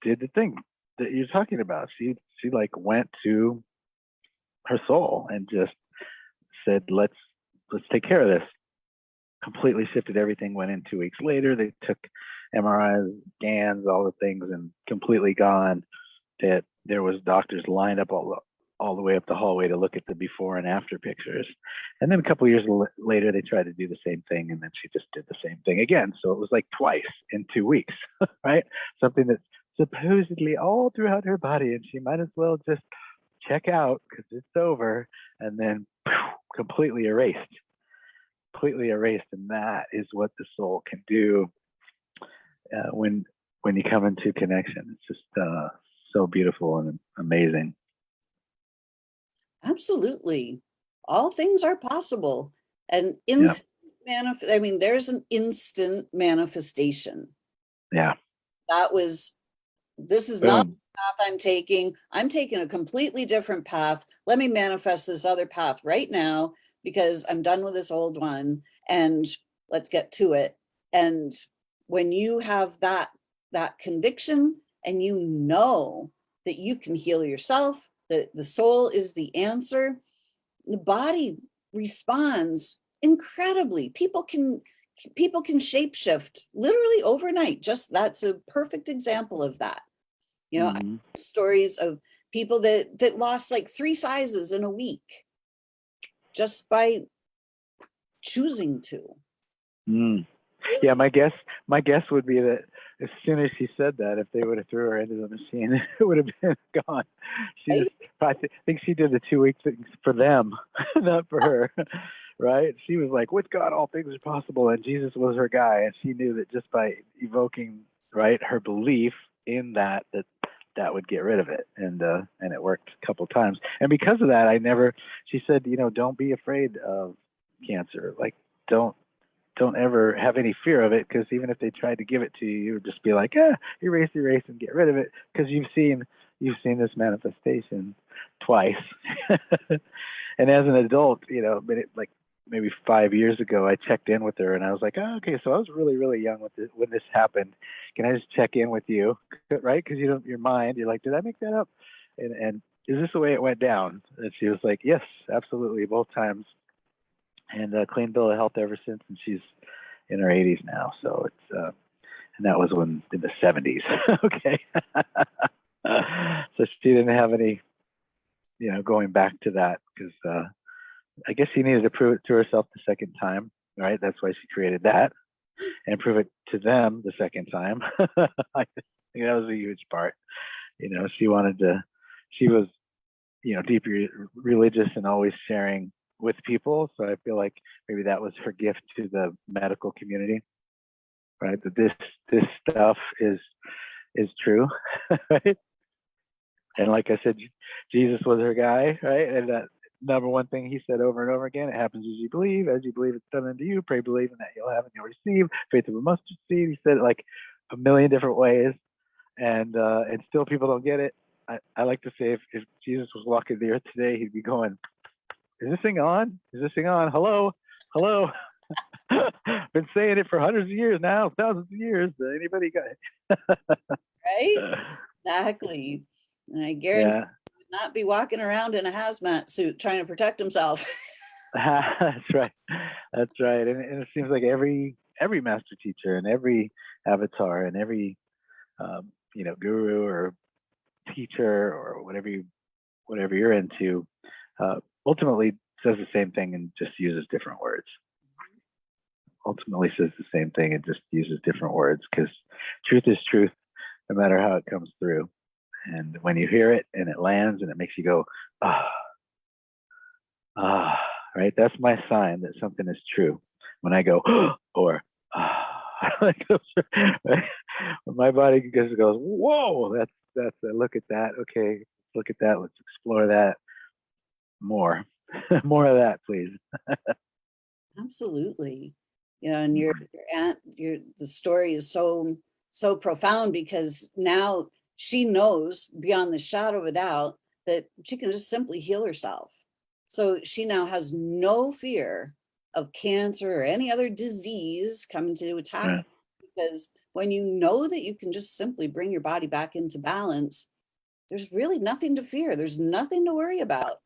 did the thing that you're talking about. She like went to her soul and just said, let's take care of this. Completely shifted everything, went in 2 weeks later. They took MRIs, scans, all the things, and completely gone. That there was doctors lined up all the way up the hallway to look at the before and after pictures. And then a couple of years later, they tried to do the same thing, and then she just did the same thing again. So it was like twice in 2 weeks, right? Something that's supposedly all throughout her body, and she might as well just check out because it's over, and then completely erased. And that is what the soul can do when you come into connection. It's just so beautiful and amazing. Absolutely. All things are possible. And instant I mean, there's an instant manifestation. Yeah. This is not the path I'm taking. I'm taking a completely different path. Let me manifest this other path right now because I'm done with this old one, and let's get to it. And when you have that conviction, and you know that you can heal yourself, that the soul is the answer, the body responds incredibly. People can shapeshift literally overnight. Just that's a perfect example of that. You know, I have stories of people that lost like 3 sizes in a week just by choosing to. Yeah, my guess would be that as soon as she said that, if they would have threw her into the machine, it would have been gone. I think she did the 2 week things for them, not for her. Right? She was like, with God, all things are possible, and Jesus was her guy, and she knew that just by evoking, right, her belief in that would get rid of it, and it worked a couple of times. And because of that, she said, don't be afraid of cancer. Like, don't ever have any fear of it, because even if they tried to give it to you, you would just be like, erase and get rid of it, because you've seen this manifestation twice. And as an adult, like maybe 5 years ago, I checked in with her and I was like, okay, so I was really, really young when this happened. Can I just check in with you? Right? Because your mind, you're like, did I make that up? And is this the way it went down? And she was like, yes, absolutely, both times. And clean bill of health ever since, and she's in her 80s now. So it's and that was in the 70s. Okay. So she didn't have any, going back to that, because I guess she needed to prove it to herself the second time, right? That's why she created that, and prove it to them the second time. I think that was a huge part. She was, deeply religious and always sharing with people. So I feel like maybe that was her gift to the medical community, right? That this stuff is true, right? And like I said, Jesus was her guy, right? And that number one thing he said over and over again, it happens as you believe it's done unto you, pray believing that you'll have and you'll receive, faith of a mustard seed. He said it like a million different ways, and still people don't get it. I like to say if Jesus was walking the earth today, he'd be going, is this thing on? Hello? Been saying it for hundreds of years now, thousands of years. Anybody got it? Right? Exactly. And I guarantee he would not be walking around in a hazmat suit trying to protect himself. That's right. And it seems like every master teacher and every avatar and every guru or teacher or whatever you're into ultimately says the same thing and just uses different words. Ultimately says the same thing and just uses different words, because truth is truth no matter how it comes through. And when you hear it and it lands and it makes you go, right? That's my sign that something is true. When I go, or when my body just goes, whoa, that's a look at that. Okay, look at that. Let's explore that more. More of that, please. Absolutely. you know, and your aunt, the story is so profound, because now she knows beyond the shadow of a doubt that she can just simply heal herself. So she now has no fear of cancer or any other disease coming to attack her, because when you know that you can just simply bring your body back into balance, there's really nothing to fear. There's nothing to worry about.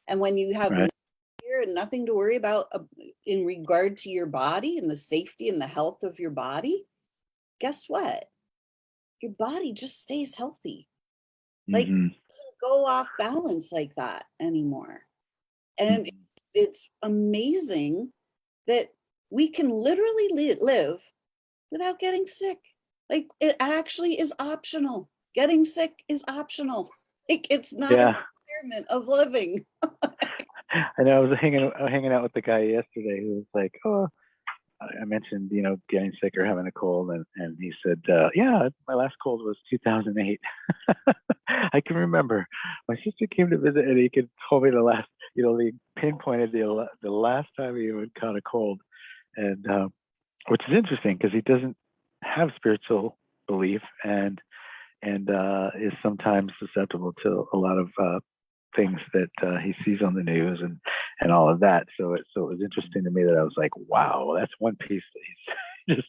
And when you have no fear and nothing to worry about in regard to your body and the safety and the health of your body, guess what? Your body just stays healthy. Like, it doesn't go off balance like that anymore. And it's amazing that we can literally live without getting sick. Like, it actually is optional. Getting sick is optional. Like, it's not a requirement of living. I know I was hanging out with the guy yesterday who was like, oh, I mentioned, you know, getting sick or having a cold, and he said, yeah, my last cold was 2008. I can remember my sister came to visit, and he could tell me the last, you know, he pinpointed the last time he had caught a cold, and which is interesting because he doesn't have spiritual belief, and is sometimes susceptible to a lot of things that he sees on the news and all of that. So it was interesting to me that I was like, wow, that's one piece that he's just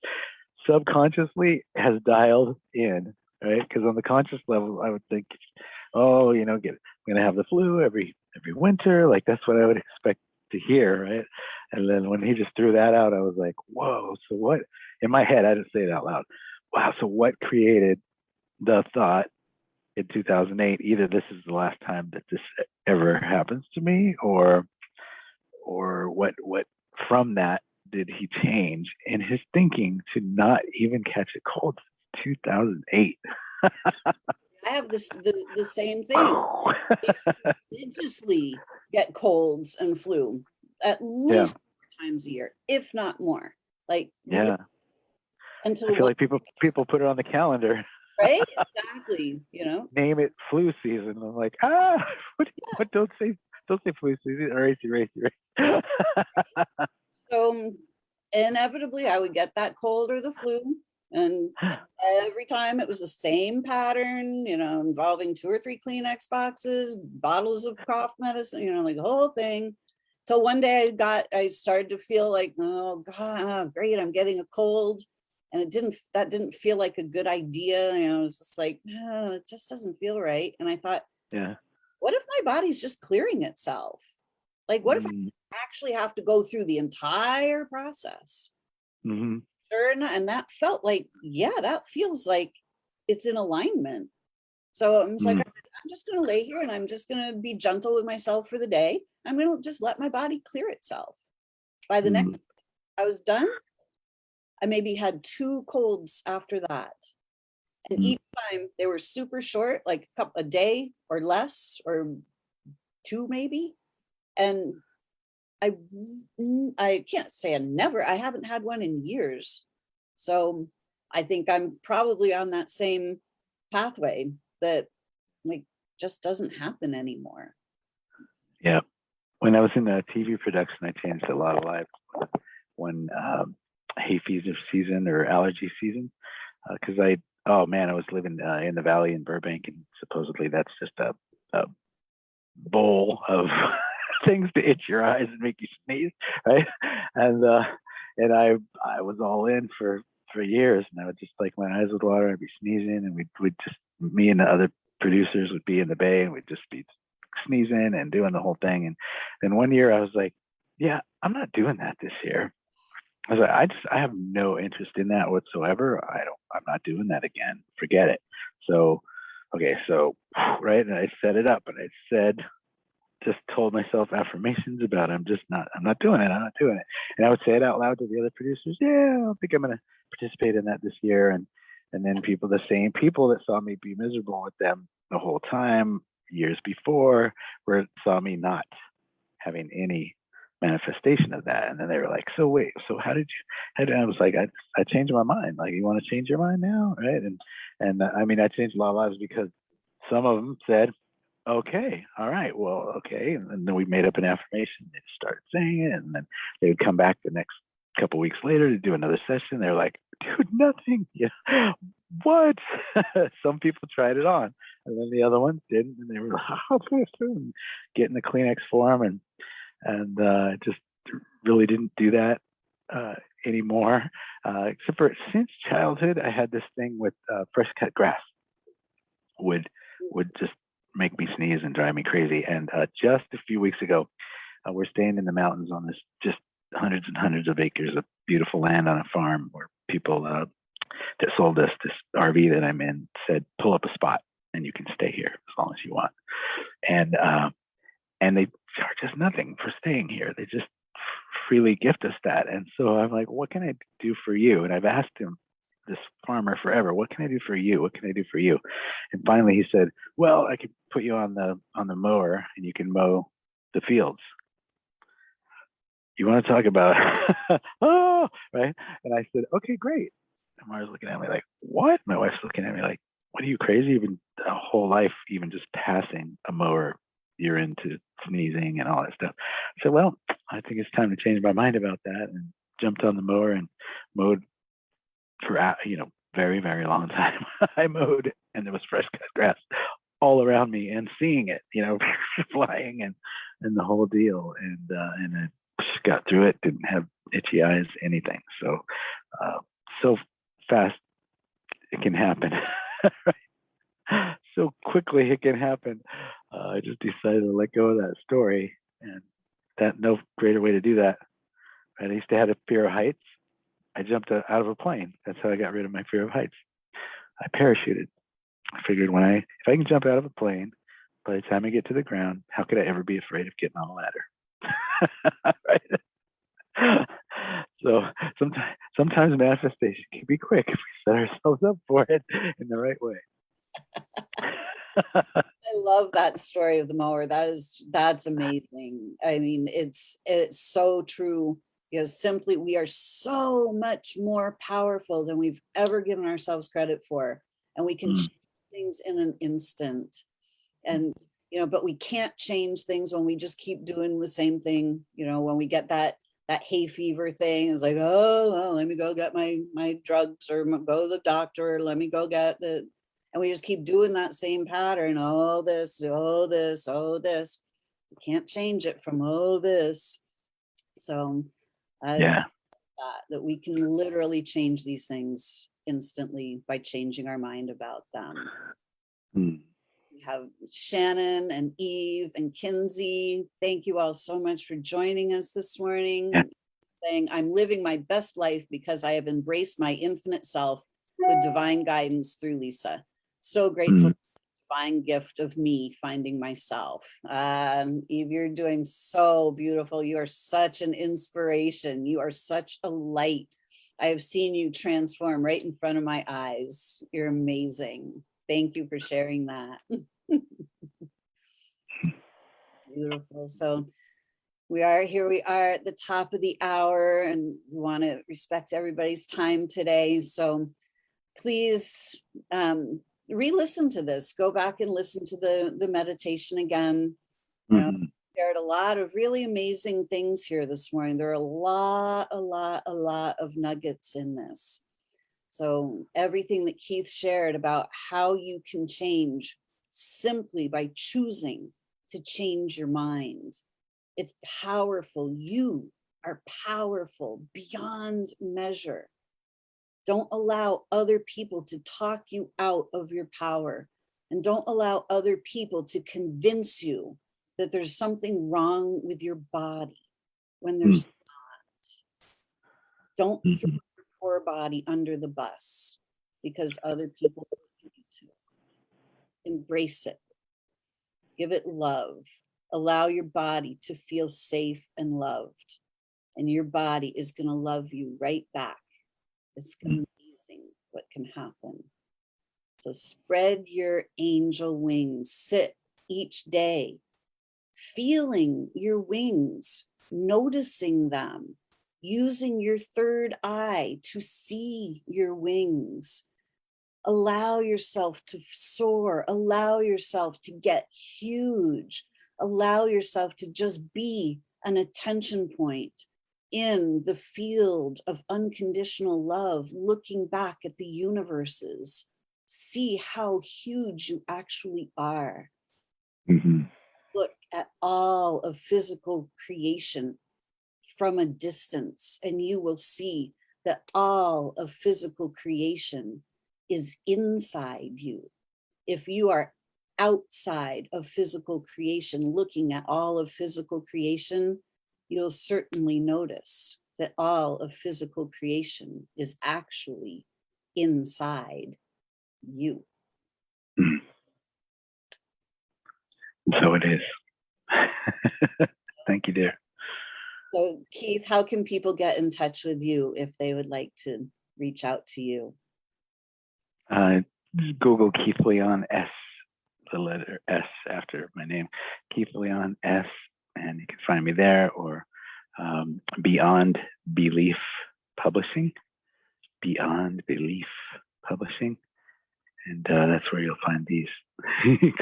subconsciously has dialed in, right? Because on the conscious level, I would think, oh, you know, I'm gonna have the flu every winter, like that's what I would expect to hear, right? And then when he just threw that out, I was like, whoa. So what? In my head, I didn't say it out loud. Wow. So what created the thought in 2008, either this is the last time that this ever happens to me, or what from that did he change in his thinking to not even catch a cold since 2008? I have the same thing. I used to religiously get colds and flu at least 4 times a year, if not more. Like, until I feel like people put it on the calendar. Right? Exactly. You know, name it flu season. I'm like, what don't say flu season. Racy. so inevitably I would get that cold or the flu. And every time it was the same pattern, you know, involving 2 or 3 Kleenex boxes, bottles of cough medicine, you know, like the whole thing. So one day I started to feel like, oh God, great, I'm getting a cold. And that didn't feel like a good idea. You know, it's just like, no, it just doesn't feel right. And I thought, what if my body's just clearing itself? Like, what if I actually have to go through the entire process? Sure enough, and that felt like, that feels like it's in alignment. So I'm just like, I'm just going to lay here and I'm just going to be gentle with myself for the day. I'm going to just let my body clear itself. By the next I was done, I maybe had 2 colds after that. And each time they were super short, like a day or less, or 2 maybe. And I can't say I haven't had one in years. So I think I'm probably on that same pathway that like just doesn't happen anymore. Yeah. When I was in a TV production, I changed a lot of lives. When hay fever season or allergy season, because I was living in the valley in Burbank, and supposedly that's just a bowl of things to itch your eyes and make you sneeze, right? And I was all in for years, and I would just, like, my eyes would water, I'd be sneezing, and we'd just, me and the other producers would be in the bay, and we'd just be sneezing and doing the whole thing. And then one year I was like, yeah, I'm not doing that this year. I was like, I have no interest in that whatsoever. I'm not doing that again. Forget it. So, okay. So, right. And I set it up, and I just told myself affirmations about it. I'm not doing it. I'm not doing it. And I would say it out loud to the other producers. Yeah, I don't think I'm going to participate in that this year. And then the same people that saw me be miserable with them the whole time years before saw me not having any manifestation of that. And then they were like, so wait, so how did you, I was like, I changed my mind. Like, you want to change your mind now? Right. And I mean, I changed a lot of lives because some of them said, okay, all right, well, okay. And then we made up an affirmation. They started saying it, and then they would come back the next a couple weeks later to do another session. They're like, dude, nothing. Yeah, what? Some people tried it on, and then the other ones didn't, and they were like, oh, getting the Kleenex for them, and just really didn't do that anymore. Except for since childhood, I had this thing with fresh cut grass would just make me sneeze and drive me crazy. And just a few weeks ago, we're staying in the mountains on this just hundreds and hundreds of acres of beautiful land on a farm where people that sold us this RV that I'm in said, pull up a spot and you can stay here as long as you want. And they charge us nothing for staying here. They just freely gift us that. And so I'm like, what can I do for you? And I've asked him, this farmer, forever, what can I do for you? What can I do for you? And finally he said, well, I could put you on the mower and you can mow the fields. You want to talk about oh, right? And I said, okay, great. And Mara's looking at me like, what? My wife's looking at me like, what, are you crazy? You've been a whole life even just passing a mower, you're into sneezing and all that stuff. I said, well, I think it's time to change my mind about that, and jumped on the mower and mowed for very, very long time. I mowed, and there was fresh cut grass all around me, and seeing it, flying and the whole deal, and I just got through it. Didn't have itchy eyes, anything. So so fast it can happen. Right? So quickly it can happen. I just decided to let go of that story, and that no greater way to do that. I used to have a fear of heights. I jumped out of a plane. That's how I got rid of my fear of heights. I parachuted. I figured if I can jump out of a plane, by the time I get to the ground, how could I ever be afraid of getting on a ladder? Right? So sometimes manifestation can be quick if we set ourselves up for it in the right way. I love that story of the mower. That's amazing. I mean, it's so true. Simply, we are so much more powerful than we've ever given ourselves credit for, and we can change things in an instant. And but we can't change things when we just keep doing the same thing. When we get that hay fever thing, it's like, oh, well, let me go get my drugs, or go to the doctor, or let me go get the. And we just keep doing that same pattern. Oh, this, oh, this, oh, this. We can't change it from this. So Yeah. that we can literally change these things instantly by changing our mind about them. We have Shannon and Eve and Kinsey. Thank you all so much for joining us this morning. Yeah. Saying, I'm living my best life because I have embraced my infinite self with divine guidance through Lisa. So grateful for the divine gift of me finding myself. Eve, you're doing so beautiful. You are such an inspiration. You are such a light. I have seen you transform right in front of my eyes. You're amazing. Thank you for sharing that. Beautiful. So we are at the top of the hour, and we want to respect everybody's time today. So please re-listen to this. Go back and listen to the meditation again. Shared a lot of really amazing things here this morning. There are a lot of nuggets in this. So everything that Keith shared about how you can change simply by choosing to change your mind. It's powerful. You are powerful beyond measure. Don't allow other people to talk you out of your power, and don't allow other people to convince you that there's something wrong with your body when there's not. Don't throw your poor body under the bus because other people want you to. Embrace it. Give it love. Allow your body to feel safe and loved, and your body is going to love you right back. It's amazing what can happen. So spread your angel wings. Sit each day, feeling your wings, noticing them, using your third eye to see your wings. Allow yourself to soar. Allow yourself to get huge. Allow yourself to just be an attention point in the field of unconditional love, looking back at the universes, see how huge you actually are. Mhm. Look at all of physical creation from a distance, and you will see that all of physical creation is inside you. If you are outside of physical creation, looking at all of physical creation, you'll certainly notice that all of physical creation is actually inside you. Mm. So it is. Thank you, dear. So, Keith, how can people get in touch with you if they would like to reach out to you? Google Keith Leon S, the letter S after my name, Keith Leon S, and you can find me there, or Beyond Belief Publishing, Beyond Belief Publishing, and that's where you'll find these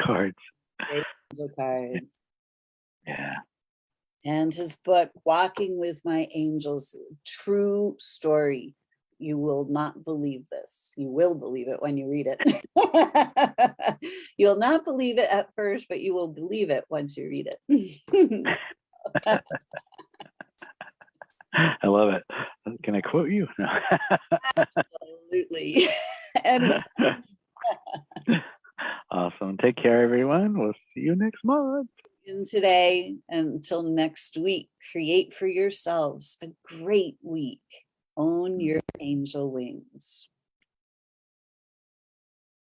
cards. Great cards. Yeah. And his book, Walking with My Angels, true story. You will not believe this. You will believe it when you read it. You'll not believe it at first, but you will believe it once you read it. I love it. Can I quote you? No. Absolutely. Anyway. Awesome. Take care, everyone. We'll see you next month. In today, until next week, create for yourselves a great week. Own your angel wings.